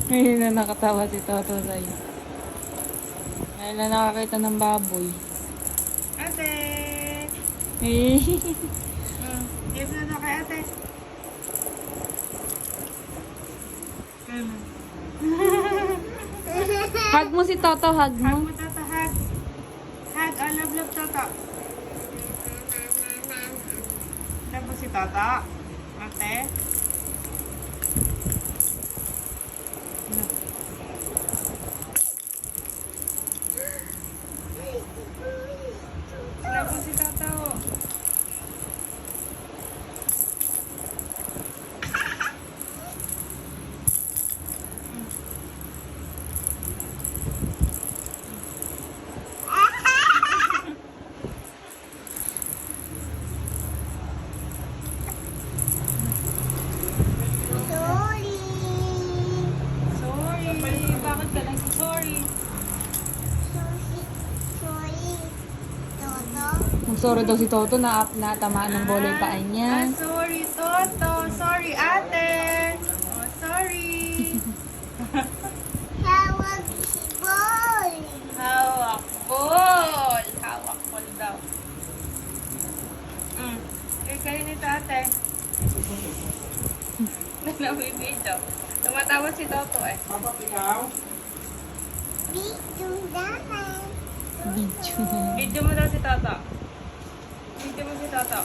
Ngayon na nakatawa si Toto sa'yo. Ngayon na nakakita ng baboy. Ate! Eh. Give na na kay ate. Hug mo si Toto, hug Hug mo mo. Toto, hug. Hug, oh, love Toto. Love mo si Toto. Ate. Love mo si Toto. Sorry. Bakit ka nagsasorry? Magsorry daw si Toto na natamaan ng bola yung paa niya. Sorry, Toto. Sorry, ate. Oh, sorry. Hawak ball. Hawak ball daw. Kayo nito, ate. Nalawibidyo. Tumatawa si Toto eh. Video. Video mo daw si Toto. Video mo si Toto.